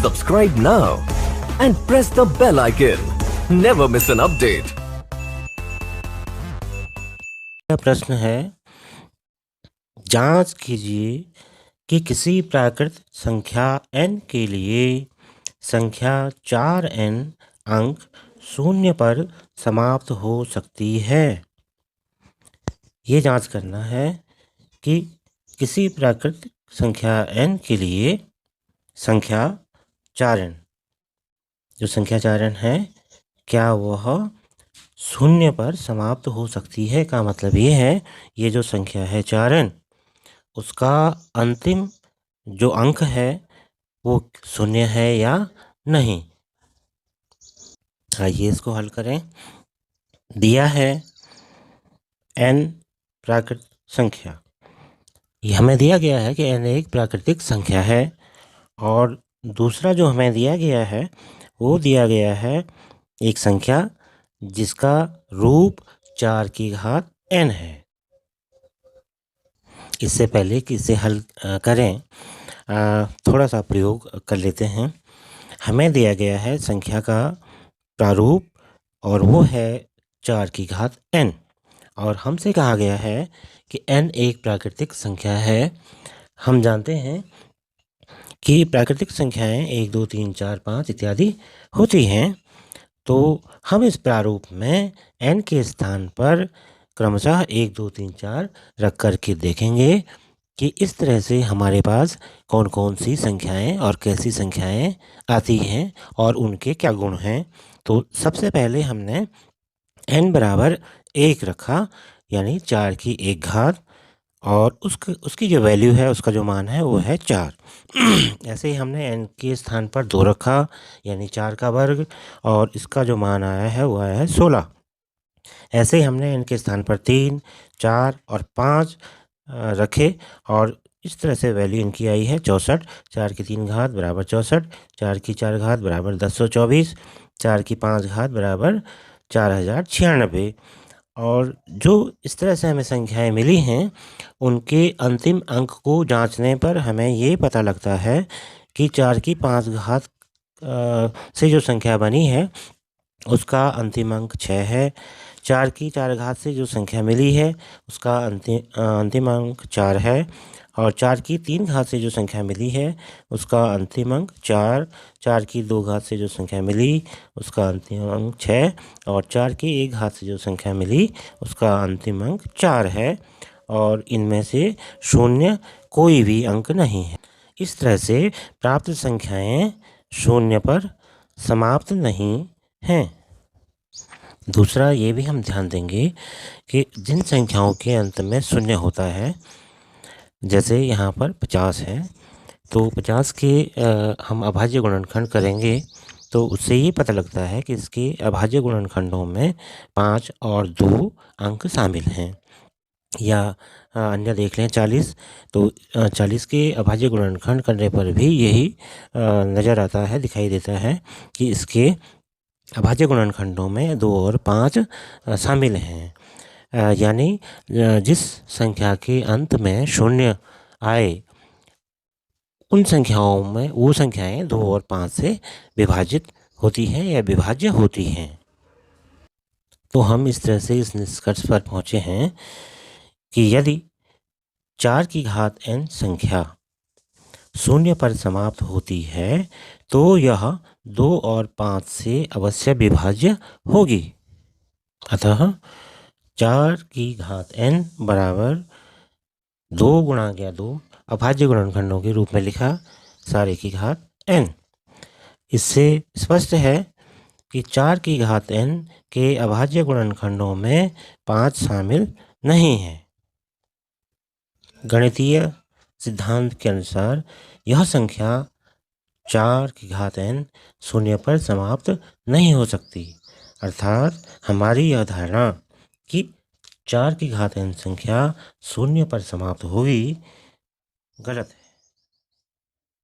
Subscribe now and press the bell icon. Never miss an update. प्रश्न है, जांच कीजिए कि किसी प्राकृत संख्या n के लिए संख्या 4n अंक शून्य पर समाप्त हो सकती है। ये जांच करना है कि किसी प्राकृत संख्या n के लिए संख्या 4n, जो संख्या 4n है, क्या वह शून्य पर समाप्त हो सकती है। का मतलब ये है, ये जो संख्या है 4n, उसका अंतिम जो अंक है वो शून्य है या नहीं। आइए इसको हल करें। दिया है n प्राकृत संख्या, ये हमें दिया गया है कि n एक प्राकृतिक संख्या है, और दूसरा जो हमें दिया गया है वो दिया गया है एक संख्या जिसका रूप 4 की घात n है। इससे पहले कि इसे हल करें, थोड़ा सा प्रयोग कर लेते हैं। हमें दिया गया है संख्या का प्रारूप, और वो है 4 की घात n, और हमसे कहा गया है कि n एक प्राकृतिक संख्या है। हम जानते हैं कि प्राकृतिक संख्याएं 1 2 3 4 5 इत्यादि होती हैं, तो हम इस प्रारूप में n के स्थान पर क्रमशः 1 2 3 4 रख करके देखेंगे कि इस तरह से हमारे पास कौन कौन सी संख्याएं और कैसी संख्याएं आती हैं और उनके क्या गुण हैं। तो सबसे पहले हमने n बराबर 1 रखा, यानी 4 की 1 घात, और उसकी जो वैल्यू है, उसका जो मान है वो है 4। ऐसे ही हमने n के स्थान पर 2 रखा, यानी 4 का वर्ग, और इसका जो मान आया है वो आया है 16। ऐसे ही हमने n के स्थान पर 3, 4 और 5 रखे, और इस तरह से वैल्यू इनकी आई है 64। 4 की 3 घात बराबर 64, 4 की 4 घात बराबर 1024, 4 की 5 घात बराबर 4096। और जो इस तरह से हमें संख्याएं मिली हैं, उनके अंतिम अंक को जांचने पर हमें ये पता लगता है कि 4 की 5 घात से जो संख्या बनी है उसका अंतिम अंक 6 है। 4 की 4 घात से जो संख्या मिली है उसका अंतिम अंक 4 है, और 4 की 3 घात से जो संख्या मिली है उसका अंतिम अंक 4, 4 की 2 घात से जो संख्या मिली उसका अंतिम अंक 6, और 4 की 1 घात से जो संख्या मिली उसका अंतिम अंक 4 है, और इनमें से शून्य कोई भी अंक नहीं है। इस तरह से प्राप्त संख्याएं शून्य पर समाप्त नहीं हैं। दूसरा ये भी हम ध्यान देंगे कि जिन संख्याओं के अंत में शून्य होता है, जैसे यहाँ पर 50 है, तो 50 के हम अभाज्य गुणनखंड करेंगे तो उससे ये पता लगता है कि इसके अभाज्य गुणनखंडों में 5 और 2 अंक शामिल हैं। या अन्य देख लें 40, तो 40 के अभाज्य गुणनखंड करने पर भी यही नज़र आता है, दिखाई देता है कि इसके अभाज्य गुणनखंडों में 2 और 5 शामिल हैं। यानी जिस संख्या के अंत में शून्य आए, उन संख्याओं में वो संख्याएं 2 और 5 से विभाजित होती हैं या विभाज्य होती हैं। तो हम इस तरह से इस निष्कर्ष पर पहुँचे हैं कि यदि 4 की घात n संख्या शून्य पर समाप्त होती है तो यह 2 और 5 से अवश्य विभाज्य होगी। अतः 4 की घात n बराबर 2 गुणा गया 2 अभाज्य गुणनखंडों के रूप में लिखा, सारे की घात n। इससे स्पष्ट है कि 4 की घात n के अभाज्य गुणनखंडों में 5 शामिल नहीं है। गणितीय सिद्धांत के अनुसार यह संख्या 4 की घात n शून्य पर समाप्त नहीं हो सकती, अर्थात हमारी यह धारणा कि 4 की घात n संख्या शून्य पर समाप्त होगी गलत है।